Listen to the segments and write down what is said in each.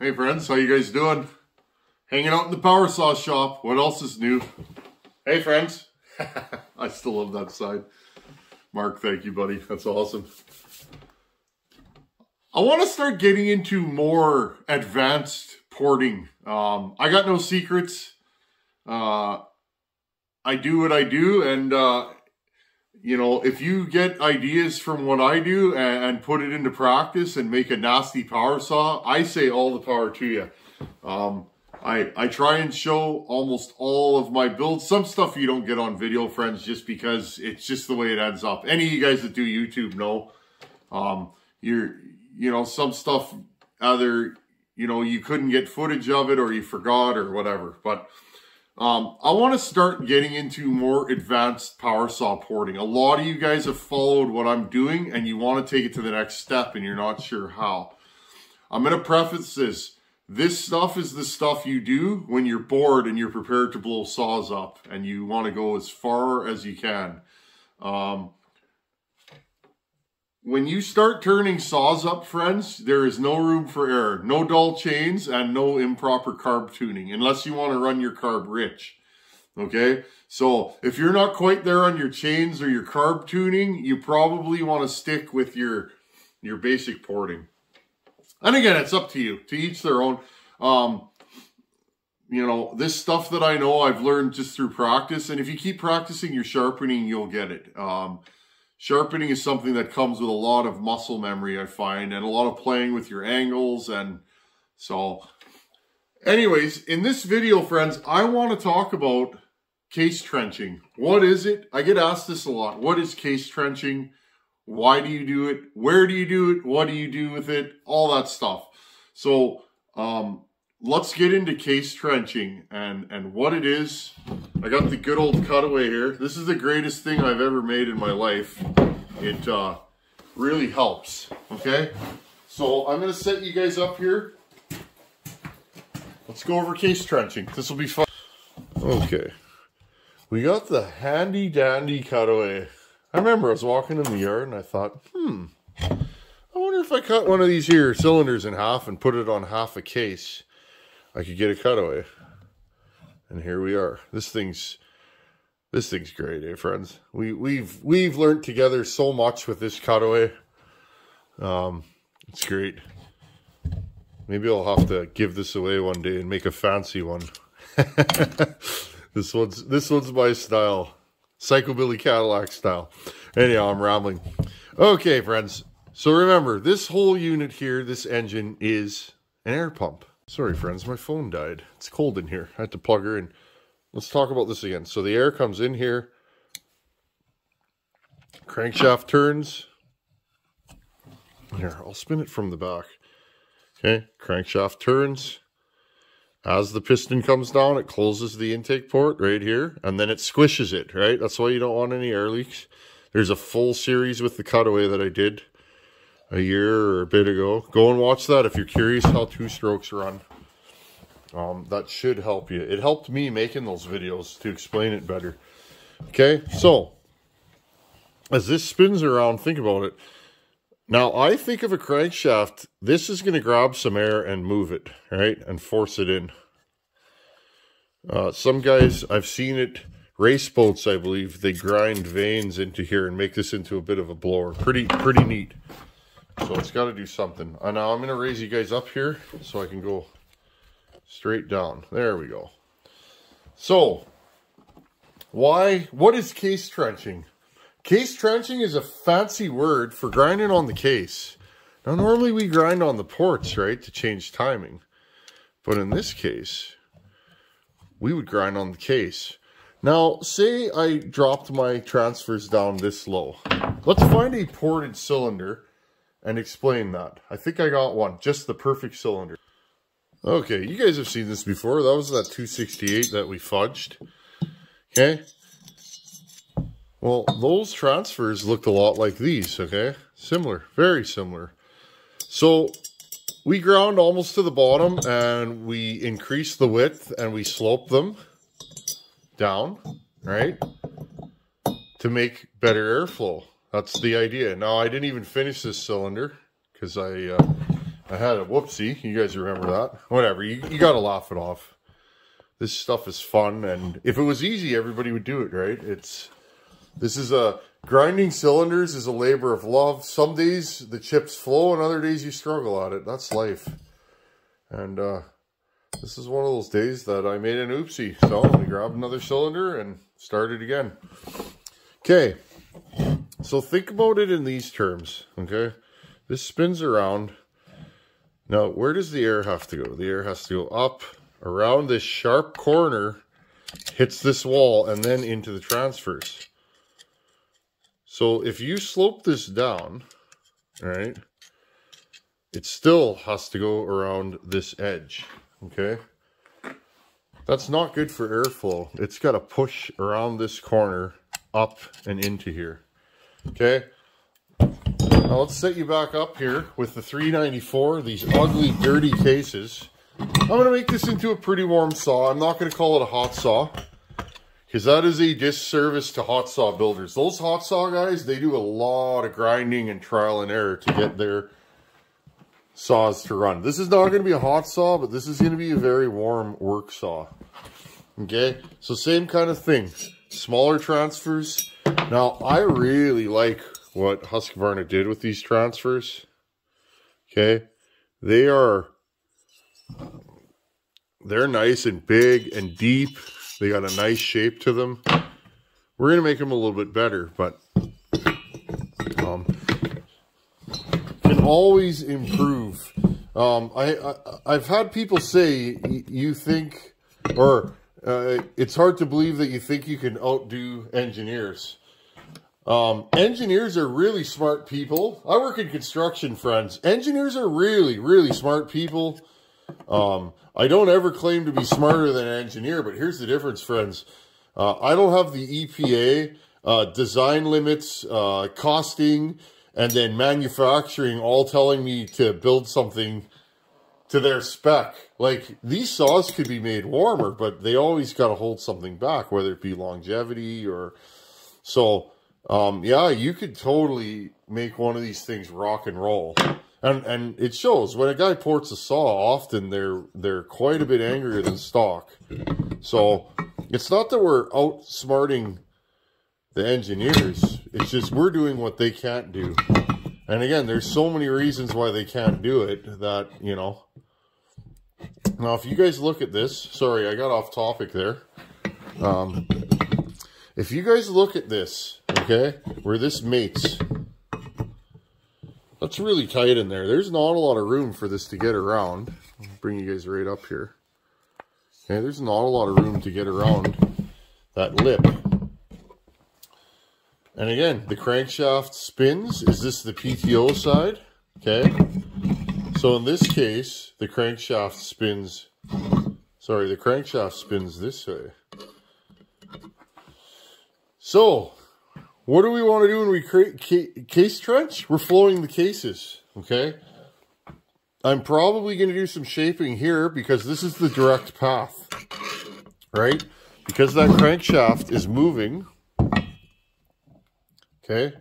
Hey friends, how you guys doing? Hanging out in the power saw shop. What else is new? Hey friends. I still love that side. Mark, thank you buddy. That's awesome. I want to start getting into more advanced porting. I got no secrets. I do what I do, and you know, if you get ideas from what I do and put it into practice and make a nasty power saw, I say all the power to you. I try and show almost all of my builds. Some stuff you don't get on video, friends, just because it's just the way it ends up. Any of you guys that do YouTube know, you know, some stuff either, you know, you couldn't get footage of it or you forgot or whatever. But I want to start getting into more advanced power saw porting. A lot of you guys have followed what I'm doing and you want to take it to the next step and you're not sure how. I'm going to preface this. This stuff is the stuff you do when you're bored and you're prepared to blow saws up and you want to go as far as you can. When you start turning saws up, friends, there is no room for error. No dull chains and no improper carb tuning, unless you want to run your carb rich. Okay? So, if you're not quite there on your chains or your carb tuning, you probably want to stick with your basic porting. And again, it's up to you. To each their own. You know, this stuff that I know, I've learned just through practice. And if you keep practicing your sharpening, you'll get it. Sharpening is something that comes with a lot of muscle memory, I find, and a lot of playing with your angles. And so, anyways, in this video, friends, I want to talk about case trenching. What is it? I get asked this a lot. What is case trenching? Why do you do it? Where do you do it? What do you do with it? All that stuff. So, let's get into case trenching and what it is. I got the good old cutaway here. This is the greatest thing I've ever made in my life. It really helps, okay? So I'm going to set you guys up here. Let's go over case trenching. This will be fun. Okay. We got the handy dandy cutaway. I remember I was walking in the yard and I thought, I wonder if I cut one of these here cylinders in half and put it on half a case, I could get a cutaway. And here we are. This thing's great, eh, friends? We've learned together so much with this cutaway. It's great. Maybe I'll have to give this away one day and make a fancy one. This one's my style. Psychobilly Cadillac style. Anyhow, I'm rambling. Okay, friends. So remember, this whole unit here, this engine, is an air pump. Sorry, friends, my phone died. It's cold in here. I had to plug her in. Let's talk about this again. So the air comes in here. Crankshaft turns. Here, I'll spin it from the back. Okay, crankshaft turns. As the piston comes down, it closes the intake port right here, and then it squishes it, right? That's why you don't want any air leaks. There's a full series with the cutaway that I did a year or a bit ago. Go and watch that if you're curious how two-strokes run. That should help you. It helped me making those videos to explain it better. Okay, so as this spins around, think about it. Now, I think of a crankshaft, this is going to grab some air and move it, right? And force it in. Some guys, I've seen it, race boats, I believe, they grind vanes into here and make this into a bit of a blower. Pretty neat. So it's got to do something. Now I'm going to raise you guys up here so I can go straight down. There we go. So, what is case trenching? Case trenching is a fancy word for grinding on the case. Now, normally we grind on the ports, right, to change timing. But in this case, we would grind on the case. Now, say I dropped my transfers down this low. Let's find a ported cylinder and explain that. I think I got one, just the perfect cylinder. Okay, you guys have seen this before. That was that 268 that we fudged. Okay. Well, those transfers looked a lot like these, okay? Similar, very similar. So we ground almost to the bottom and we increase the width and we slope them down, right? To make better airflow. That's the idea. Now, I didn't even finish this cylinder because I I had a whoopsie. You guys remember that? Whatever. You got to laugh it off. This stuff is fun, and if it was easy, everybody would do it, right? Grinding cylinders is a labor of love. Some days the chips flow, and other days you struggle at it. That's life. And this is one of those days that I made an oopsie. So I grabbed another cylinder and started again. Okay. So think about it in these terms, okay? This spins around. Now, where does the air have to go? The air has to go up around this sharp corner, hits this wall, and then into the transfers. So if you slope this down, right, it still has to go around this edge, okay? That's not good for airflow. It's got to push around this corner, up and into here, okay? Now let's set you back up here with the 394, these ugly, dirty cases. I'm going to make this into a pretty warm saw. I'm not going to call it a hot saw, because that is a disservice to hot saw builders. Those hot saw guys, they do a lot of grinding and trial and error to get their saws to run. This is not going to be a hot saw, but this is going to be a very warm work saw. Okay, so same kind of thing. Smaller transfers. Now, I really like what Husqvarna did with these transfers. Okay, they're nice and big and deep. They got a nice shape to them. We're going to make them a little bit better, but can always improve. I've had people say you think, or it's hard to believe that you think you can outdo engineers. Engineers are really smart people. I work in construction, friends. Engineers are really, really smart people. I don't ever claim to be smarter than an engineer, but here's the difference, friends. I don't have the EPA, design limits, costing, and then manufacturing all telling me to build something to their spec. Like, these saws could be made warmer, but they always got to hold something back, whether it be longevity or... So, yeah, you could totally make one of these things rock and roll. And it shows. When a guy ports a saw, often they're quite a bit angrier than stock. So it's not that we're outsmarting the engineers. It's just we're doing what they can't do. And again, there's so many reasons why they can't do it that, you know. Now, if you guys look at this, sorry, I got off topic there. If you guys look at this, okay, where this mates, that's really tight in there. There's not a lot of room for this to get around. I'll bring you guys right up here. Okay, there's not a lot of room to get around that lip. And again, the crankshaft spins. Is this the PTO side? Okay. So in this case, the crankshaft spins, sorry, the crankshaft spins this way. So, what do we want to do when we create case trench? We're flowing the cases, okay? I'm probably going to do some shaping here because this is the direct path, right? Because that crankshaft is moving, okay?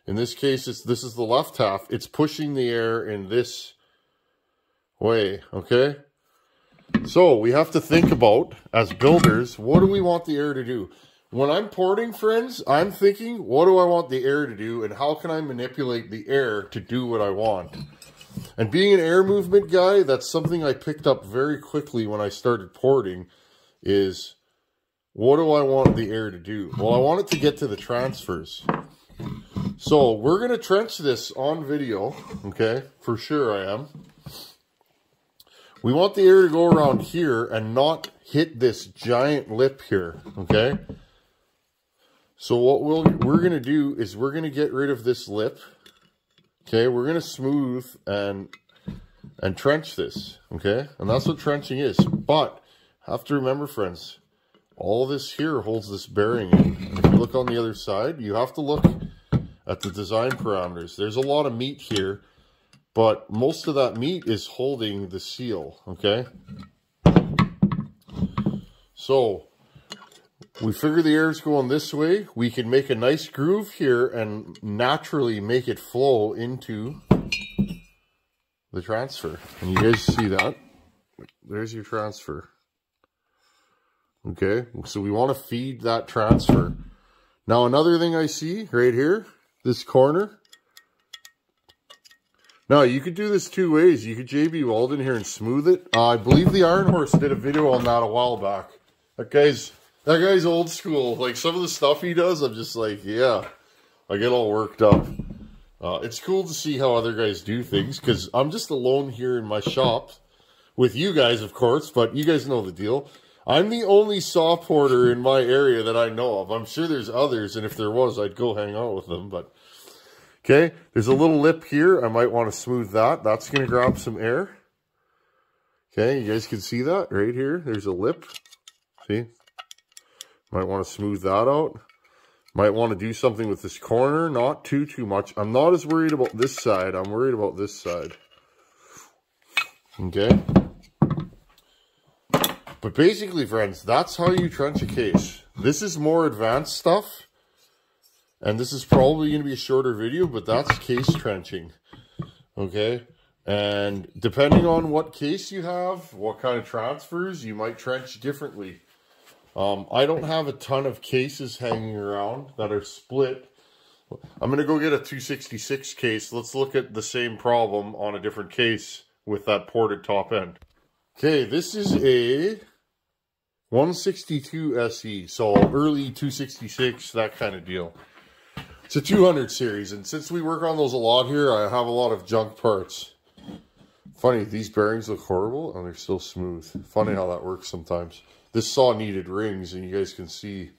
In this case, this is the left half. It's pushing the air in this way, okay? So we have to think about, as builders, what do we want the air to do? When I'm porting, friends, I'm thinking, what do I want the air to do, and how can I manipulate the air to do what I want? And being an air movement guy, that's something I picked up very quickly when I started porting, is what do I want the air to do? Well, I want it to get to the transfers. So we're going to trench this on video, okay? For sure I am. We want the air to go around here and not hit this giant lip here, okay? So what we're going to do is we're going to get rid of this lip. Okay, we're going to smooth and trench this, okay? And that's what trenching is. But have to remember, friends, all this here holds this bearing in. And if you look on the other side, you have to look at the design parameters. There's a lot of meat here, but most of that meat is holding the seal, okay? So we figure the air is going this way. We can make a nice groove here and naturally make it flow into the transfer. And you guys see that? There's your transfer. Okay, so we want to feed that transfer. Now another thing I see right here, this corner. Now you could do this two ways. You could JB weld in here and smooth it. I believe the Iron Horse did a video on that a while back. That guy's old school. Like some of the stuff he does, I'm just like, yeah, I get all worked up. It's cool to see how other guys do things, because I'm just alone here in my shop with you guys, of course, but you guys know the deal. I'm the only saw porter in my area that I know of. I'm sure there's others, and if there was, I'd go hang out with them. But okay, there's a little lip here. I might want to smooth that. That's going to grab some air. Okay, you guys can see that right here. There's a lip. See? Might want to smooth that out. Might want to do something with this corner. Not too much. I'm not as worried about this side. I'm worried about this side. Okay? But basically, friends, that's how you trench a case. This is more advanced stuff. And this is probably going to be a shorter video, but that's case trenching. Okay? And depending on what case you have, what kind of transfers, you might trench differently. I don't have a ton of cases hanging around that are split. I'm going to go get a 266 case. Let's look at the same problem on a different case with that ported top end. Okay, this is a 162 SE, so early 266, that kind of deal. It's a 200 series, and since we work on those a lot here, I have a lot of junk parts. Funny, these bearings look horrible, and they're still smooth. Funny how that works sometimes. This saw needed rings, and you guys can see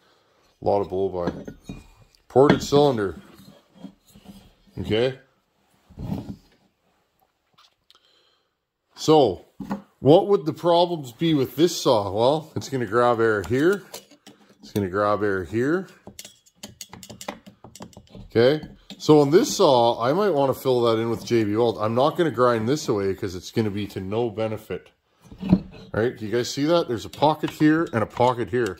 a lot of blow-by. Ported cylinder. Okay. So, what would the problems be with this saw? Well, it's going to grab air here. It's going to grab air here. Okay. So on this saw, I might want to fill that in with JB Weld. I'm not going to grind this away because it's going to be to no benefit. All right. Do you guys see that? There's a pocket here and a pocket here.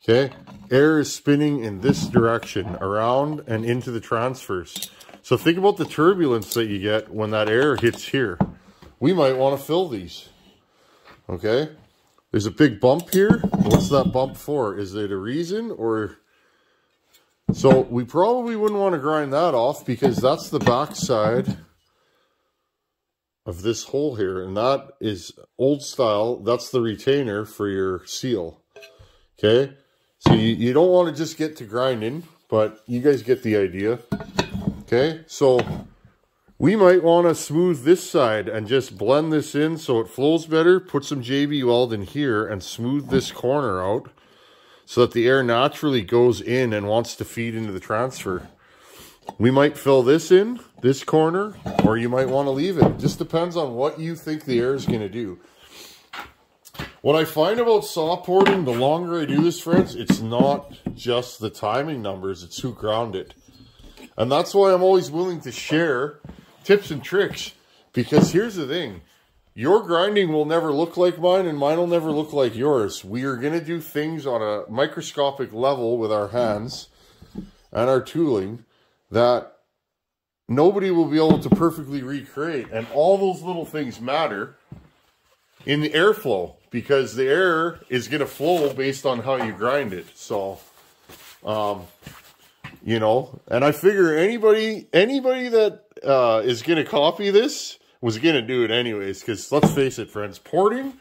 Okay. Air is spinning in this direction around and into the transfers. So think about the turbulence that you get when that air hits here. We might want to fill these. Okay, there's a big bump here. What's that bump for? Is it a reason or? So we probably wouldn't want to grind that off because that's the back side of this hole here. And that is old style. That's the retainer for your seal. Okay, so you don't want to just get to grinding, but you guys get the idea. Okay, so we might want to smooth this side and just blend this in so it flows better. Put some JB Weld in here and smooth this corner out so that the air naturally goes in and wants to feed into the transfer. We might fill this in, this corner, or you might want to leave it. It just depends on what you think the air is going to do. What I find about saw porting, the longer I do this, friends, it's not just the timing numbers, it's who ground it. And that's why I'm always willing to share tips and tricks, because here's the thing, your grinding will never look like mine and mine will never look like yours. We are going to do things on a microscopic level with our hands and our tooling that nobody will be able to perfectly recreate, and all those little things matter in the airflow because the air is going to flow based on how you grind it. So you know, and I figure anybody that is going to copy this was going to do it anyways, because let's face it, friends, porting,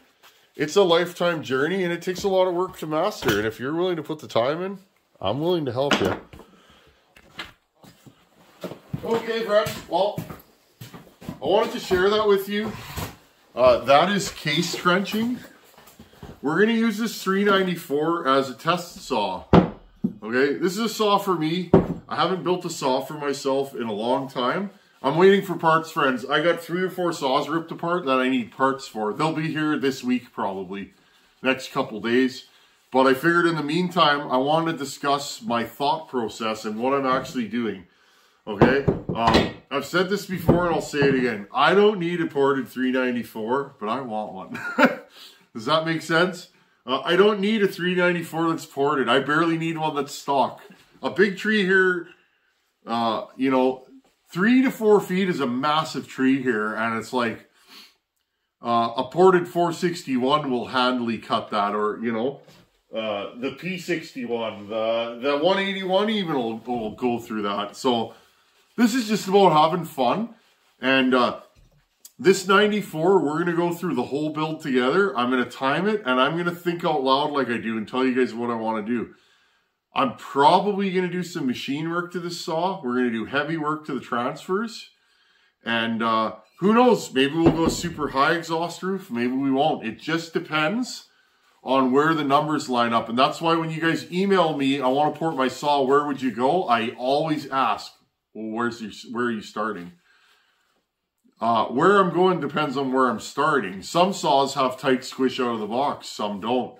it's a lifetime journey and it takes a lot of work to master. And if you're willing to put the time in, I'm willing to help you. Okay, friends, well, I wanted to share that with you. That is case trenching. We're going to use this 394 as a test saw. Okay, this is a saw for me. I haven't built a saw for myself in a long time. I'm waiting for parts, friends. I got 3 or 4 saws ripped apart that I need parts for. They'll be here this week probably, next couple days. But I figured in the meantime, I wanted to discuss my thought process and what I'm actually doing. Okay, I've said this before and I'll say it again. I don't need a ported 394, but I want one. Does that make sense? I don't need a 394 that's ported. I barely need one that's stock. A big tree here, you know, 3 to 4 feet is a massive tree here, and it's like a ported 461 will handily cut that, or, you know, the P61, the 181 even will go through that. So this is just about having fun. And this 94, we're going to go through the whole build together. I'm going to time it, and I'm going to think out loud like I do and tell you guys what I want to do. I'm probably going to do some machine work to this saw. We're going to do heavy work to the transfers. And who knows, maybe we'll go super high exhaust roof, maybe we won't. It just depends on where the numbers line up. And that's why when you guys email me, I want to port my saw, where would you go? I always ask, well, where are you starting? Where I'm going depends on where I'm starting. Some saws have tight squish out of the box, some don't.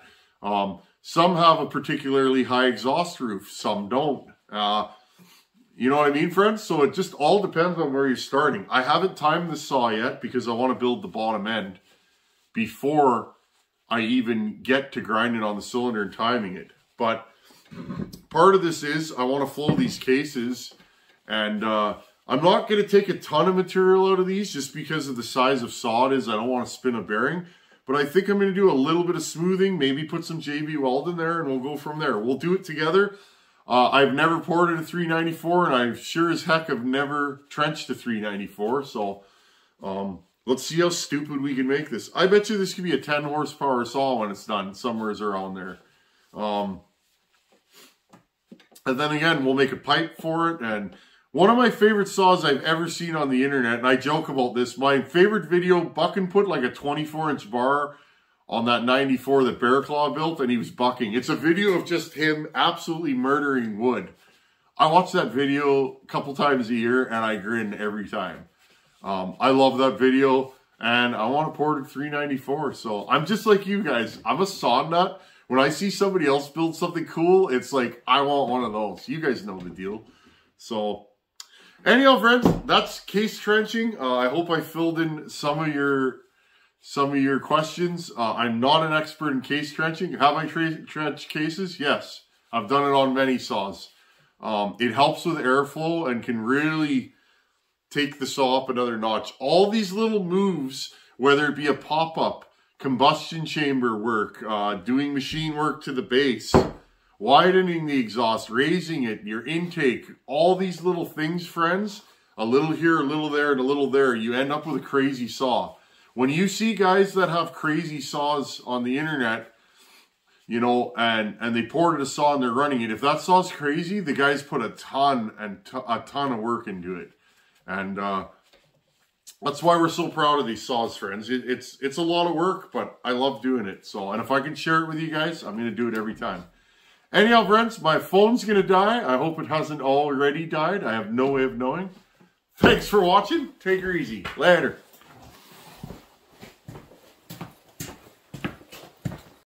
Some have a particularly high exhaust roof, some don't. You know what I mean, friends? So it just all depends on where you're starting. I haven't timed the saw yet because I want to build the bottom end before I even get to grinding on the cylinder and timing it. But part of this is I want to flow these cases, and I'm not going to take a ton of material out of these just because of the size of saw it is. I don't want to spin a bearing. But I think I'm going to do a little bit of smoothing, maybe put some JB Weld in there, and we'll go from there. We'll do it together. I've never ported a 394, and I sure as heck have never trenched a 394. So let's see how stupid we can make this. I bet you this could be a 10 horsepower saw when it's done, somewhere around there. And then again, we'll make a pipe for it. And one of my favorite saws I've ever seen on the internet, and I joke about this, my favorite video, Bucking put like a 24-inch bar on that 94 that Bear Claw built, and he was bucking. It's a video of just him absolutely murdering wood. I watch that video a couple times a year, and I grin every time. I love that video, and I want to port a 394. So I'm just like you guys. I'm a saw nut. When I see somebody else build something cool, it's like, I want one of those. You guys know the deal. So anyhow, friends, that's case trenching. I hope I filled in some of your questions. I'm not an expert in case trenching. Have I trenched cases? Yes. I've done it on many saws. It helps with airflow and can really take the saw up another notch. All these little moves, whether it be a pop-up, combustion chamber work, doing machine work to the base, widening the exhaust, raising it, your intake, all these little things, friends, a little here, a little there, and a little there, you end up with a crazy saw. When you see guys that have crazy saws on the internet, you know, and they ported a saw and they're running it, if that saw's crazy, the guys put a ton of work into it. And that's why we're so proud of these saws, friends. It's a lot of work, but I love doing it. So, and if I can share it with you guys, I'm going to do it every time. Anyhow, friends, my phone's going to die. I hope it hasn't already died. I have no way of knowing. Thanks for watching. Take her easy. Later.